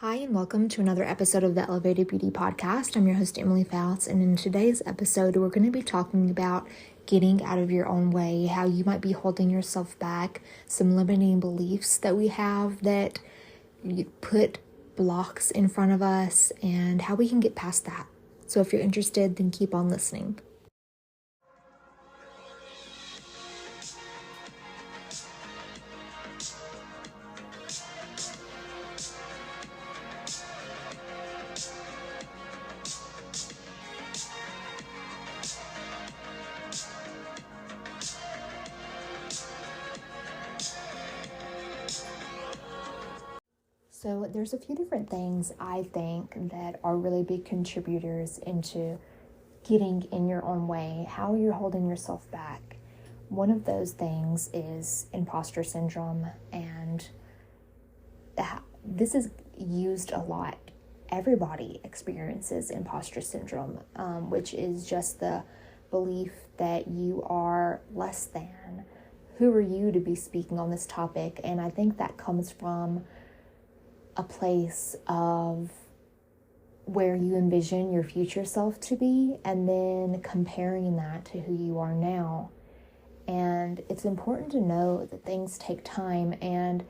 Hi, and welcome to another episode of the Elevated Beauty Podcast. I'm your host, Emily Fouts, and in today's episode, we're going to be talking about getting out of your own way, how you might be holding yourself back, some limiting beliefs that we have that you put blocks in front of us, and how we can get past that. So if you're interested, then keep on listening. So there's a few different things I think that are really big contributors into getting in your own way, how you're holding yourself back. One of those things is imposter syndrome, and this is used a lot. Everybody experiences imposter syndrome, which is just the belief that you are less than. Who are you to be speaking on this topic? And I think that comes from a place of where you envision your future self to be, and then comparing that to who you are now. And it's important to know that things take time, and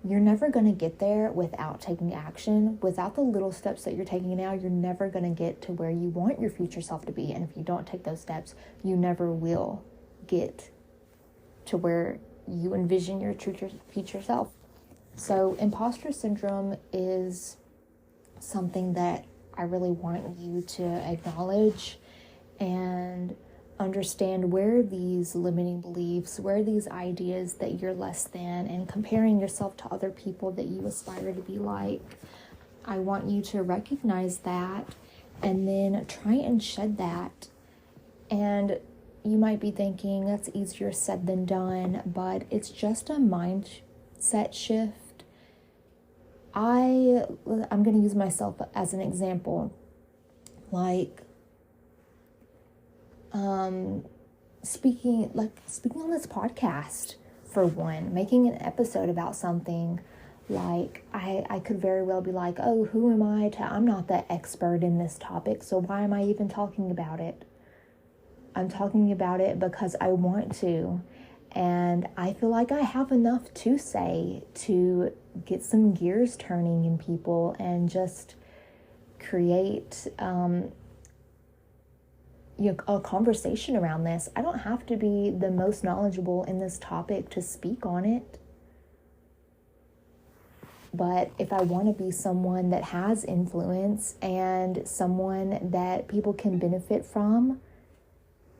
you're never going to get there without taking action. Without the little steps that you're taking now, you're never going to get to where you want your future self to be. And if you don't take those steps, you never will get to where you envision your future self. So imposter syndrome is something that I really want you to acknowledge and understand where these limiting beliefs, where these ideas that you're less than and comparing yourself to other people that you aspire to be like. I want you to recognize that and then try and shed that. And you might be thinking that's easier said than done, but it's just a mindset shift. I'm going to use myself as an example. Like, speaking on this podcast, for one, making an episode about something, like I could very well be like, oh, who am I I'm not the expert in this topic, so why am I even talking about it? I'm talking about it because I want to, and I feel like I have enough to say to get some gears turning in people and just create a conversation around this. I don't have to be the most knowledgeable in this topic to speak on it. But if I want to be someone that has influence and someone that people can benefit from,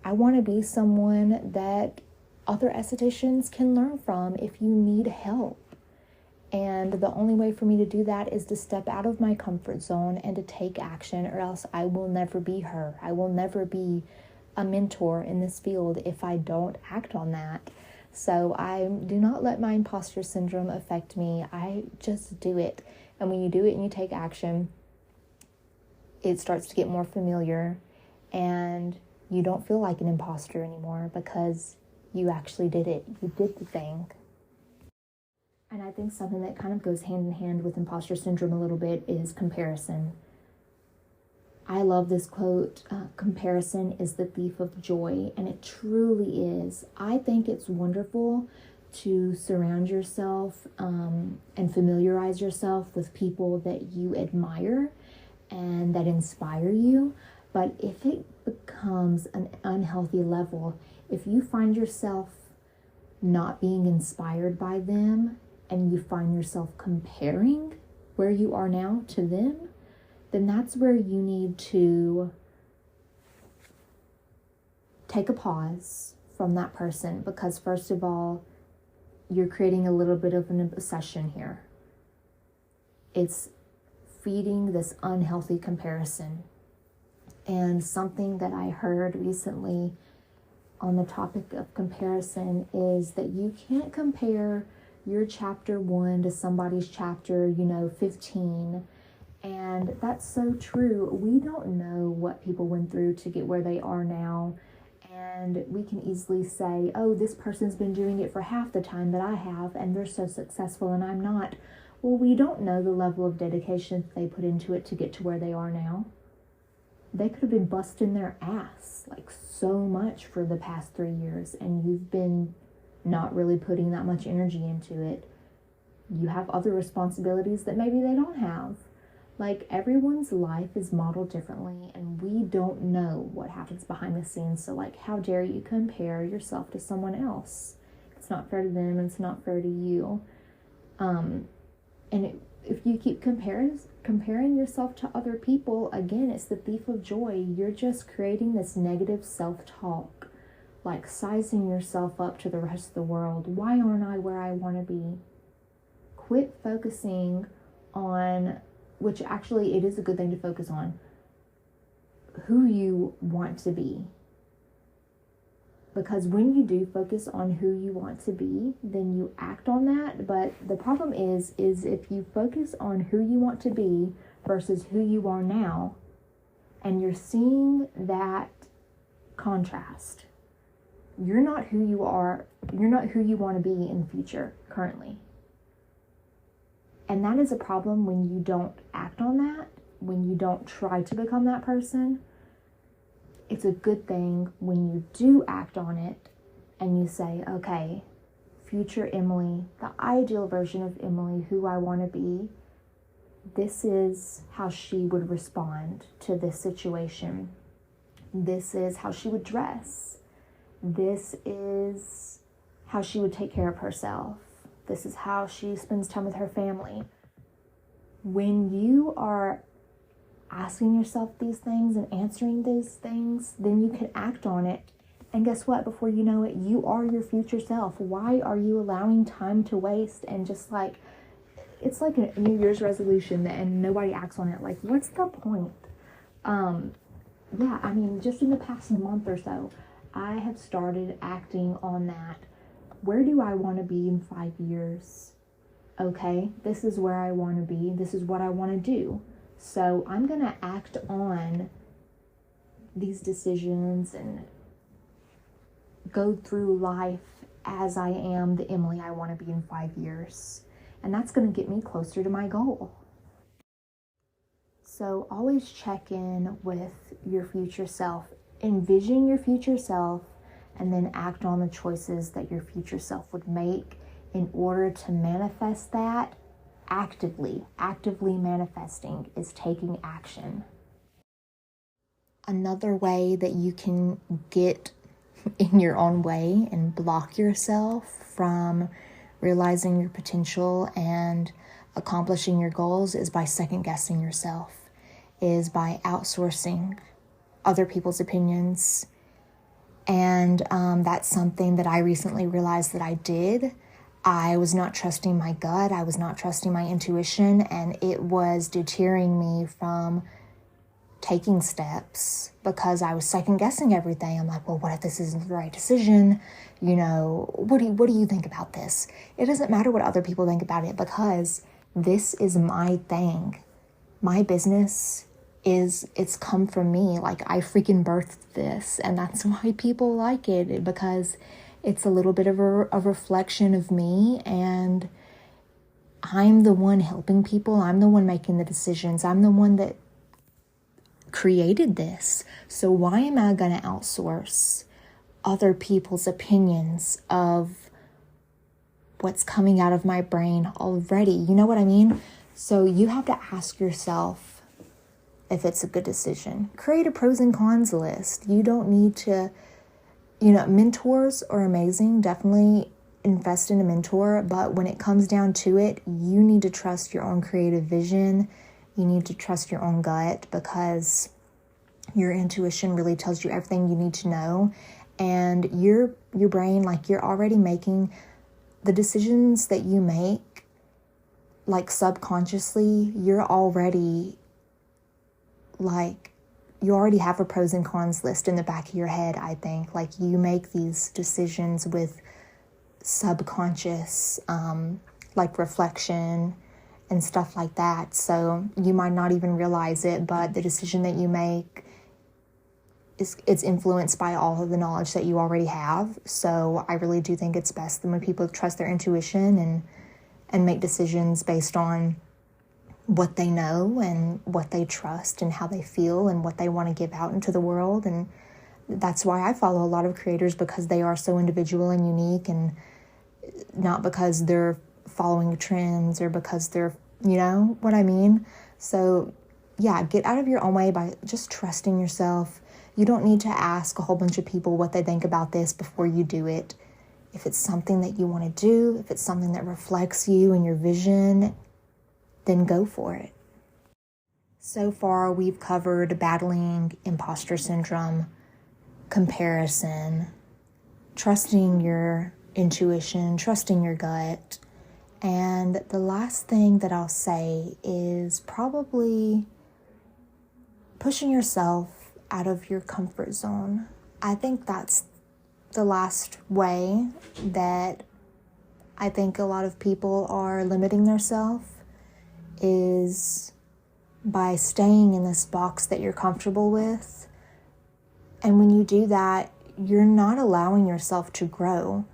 I want to be someone that other estheticians can learn from if you need help. And the only way for me to do that is to step out of my comfort zone and to take action, or else I will never be her. I will never be a mentor in this field if I don't act on that. So I do not let my imposter syndrome affect me. I just do it. And when you do it and you take action, it starts to get more familiar, and you don't feel like an imposter anymore because you actually did it. You did the thing. And I think something that kind of goes hand in hand with imposter syndrome a little bit is comparison. I love this quote, comparison is the thief of joy, and it truly is. I think it's wonderful to surround yourself and familiarize yourself with people that you admire and that inspire you. But if it becomes an unhealthy level, if you find yourself not being inspired by them and you find yourself comparing where you are now to them, then that's where you need to take a pause from that person, because first of all, you're creating a little bit of an obsession here. It's feeding this unhealthy comparison. And something that I heard recently on the topic of comparison is that you can't compare your chapter 1 to somebody's chapter, 15. And that's so true. We don't know what people went through to get where they are now. And we can easily say, oh, this person's been doing it for half the time that I have, and they're so successful and I'm not. Well, we don't know the level of dedication they put into it to get to where they are now. They could have been busting their ass like so much for the past 3 years, and you've been not really putting that much energy into it. You have other responsibilities that maybe they don't have. Like, everyone's life is modeled differently, and we don't know what happens behind the scenes. So, like, how dare you compare yourself to someone else? It's not fair to them, and it's not fair to you. If you keep comparing yourself to other people, again, it's the thief of joy. You're just creating this negative self-talk, like sizing yourself up to the rest of the world. Why aren't I where I want to be? Quit focusing on, which actually it is a good thing to focus on, who you want to be. Because when you do focus on who you want to be, then you act on that. But the problem is if you focus on who you want to be versus who you are now, and you're seeing that contrast, you're not who you are, you're not who you want to be in the future currently. And that is a problem when you don't act on that, when you don't try to become that person. It's a good thing when you do act on it and you say, okay, future Emily, the ideal version of Emily, who I want to be, this is how she would respond to this situation. This is how she would dress. This is how she would take care of herself. This is how she spends time with her family. When you are asking yourself these things and answering these things, then you can act on it. And guess what? Before you know it, you are your future self. Why are you allowing time to waste and just like, it's like a New Year's resolution and nobody acts on it? Like, what's the point? Yeah, I mean, just in the past month or so, I have started acting on that. Where do I want to be in 5 years? Okay, this is where I want to be. This is what I want to do. So I'm going to act on these decisions and go through life as I am the Emily I want to be in 5 years. And that's going to get me closer to my goal. So always check in with your future self. Envision your future self and then act on the choices that your future self would make in order to manifest that. Actively manifesting is taking action. Another way that you can get in your own way and block yourself from realizing your potential and accomplishing your goals is by second guessing yourself, is by outsourcing other people's opinions. And that's something that I recently realized that I did. I was not trusting my gut. I was not trusting my intuition, and it was deterring me from taking steps because I was second guessing everything. I'm like, well, what if this isn't the right decision? You know, what do you think about this? It doesn't matter what other people think about it because this is my thing. My business it's come from me. Like, I freaking birthed this, and that's why people like it, because it's a little bit of a reflection of me, and I'm the one helping people. I'm the one making the decisions. I'm the one that created this. So why am I going to outsource other people's opinions of what's coming out of my brain already? You know what I mean? So you have to ask yourself if it's a good decision. Create a pros and cons list. You don't need to, mentors are amazing. Definitely invest in a mentor. But when it comes down to it, you need to trust your own creative vision. You need to trust your own gut, because your intuition really tells you everything you need to know. And your brain, like, you're already making the decisions that you make, like, subconsciously. You're already, like, you already have a pros and cons list in the back of your head, I think. Like, you make these decisions with subconscious, like, reflection and stuff like that. So you might not even realize it, but the decision that you make it's influenced by all of the knowledge that you already have. So I really do think it's best when people trust their intuition and make decisions based on what they know and what they trust and how they feel and what they want to give out into the world. And that's why I follow a lot of creators, because they are so individual and unique, and not because they're following trends or because they're, you know what I mean? So yeah, get out of your own way by just trusting yourself. You don't need to ask a whole bunch of people what they think about this before you do it. If it's something that you want to do, if it's something that reflects you and your vision, then go for it. So far, we've covered battling imposter syndrome, comparison, trusting your intuition, trusting your gut. And the last thing that I'll say is probably pushing yourself out of your comfort zone. I think that's the last way that I think a lot of people are limiting themselves, is by staying in this box that you're comfortable with. And when you do that, you're not allowing yourself to grow.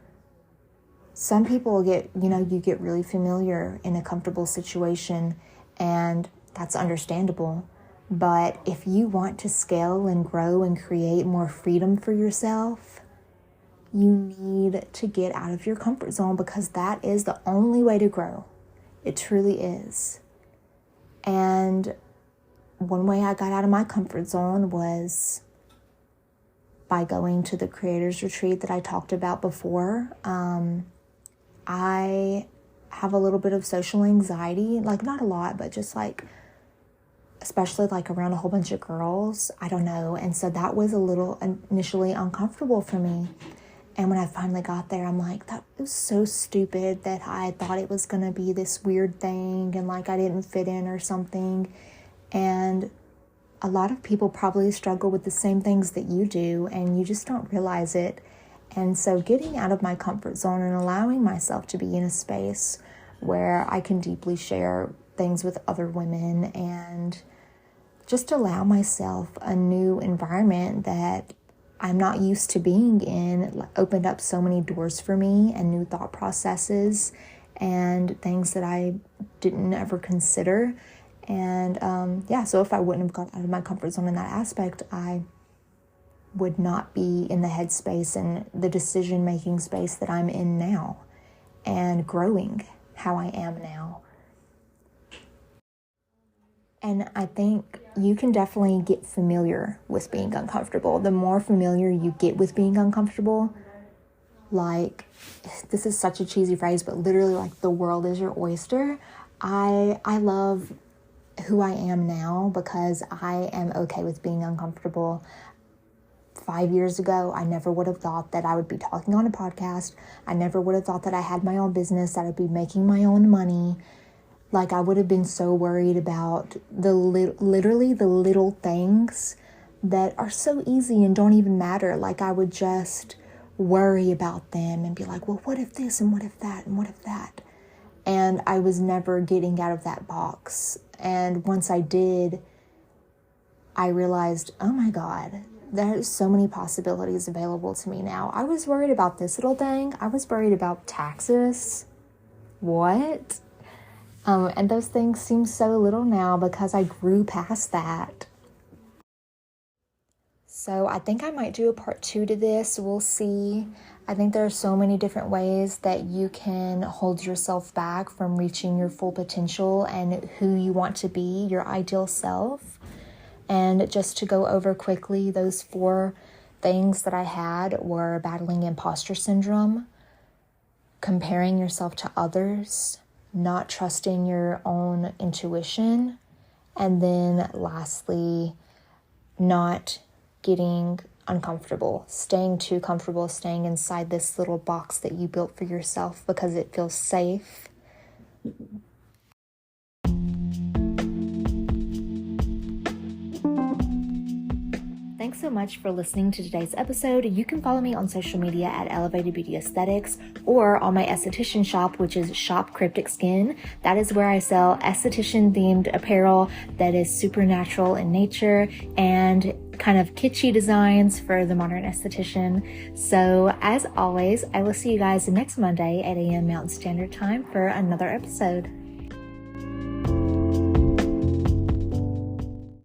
Some people you get really familiar in a comfortable situation, and that's understandable. But if you want to scale and grow and create more freedom for yourself, you need to get out of your comfort zone, because that is the only way to grow. It truly is. And one way I got out of my comfort zone was by going to the creators retreat that I talked about before. I have a little bit of social anxiety, like not a lot, but just like, especially like around a whole bunch of girls, I don't know. And so that was a little initially uncomfortable for me. And when I finally got there, I'm like, that was so stupid that I thought it was going to be this weird thing and like I didn't fit in or something. And a lot of people probably struggle with the same things that you do, and you just don't realize it. And so getting out of my comfort zone and allowing myself to be in a space where I can deeply share things with other women and just allow myself a new environment that I'm not used to being in opened up so many doors for me, and new thought processes and things that I didn't ever consider. And so if I wouldn't have got out of my comfort zone in that aspect, I would not be in the headspace and the decision-making space that I'm in now and growing how I am now. And I think you can definitely get familiar with being uncomfortable. The more familiar you get with being uncomfortable, like, this is such a cheesy phrase, but literally like the world is your oyster. I love who I am now because I am okay with being uncomfortable. 5 years ago, I never would have thought that I would be talking on a podcast. I never would have thought that I had my own business, that I'd be making my own money. Like, I would have been so worried about literally the little things that are so easy and don't even matter. Like, I would just worry about them and be like, well, what if this and what if that and what if that? And I was never getting out of that box. And once I did, I realized, oh my God, there's so many possibilities available to me now. I was worried about this little thing. I was worried about taxes. What? And those things seem so little now because I grew past that. So I think I might do a part 2 to this. We'll see. I think there are so many different ways that you can hold yourself back from reaching your full potential and who you want to be, your ideal self. And just to go over quickly, those 4 things that I had were battling imposter syndrome, comparing yourself to others, not trusting your own intuition, and then lastly, not getting uncomfortable, staying too comfortable, staying inside this little box that you built for yourself because it feels safe. Thanks so much for listening to today's episode. You can follow me on social media at Elevated Beauty Aesthetics or on my esthetician shop, which is Shop Cryptic Skin. That is where I sell esthetician themed apparel that is supernatural in nature and kind of kitschy designs for the modern esthetician. So as always, I will see you guys next Monday at 8 a.m. Mountain Standard Time for another episode.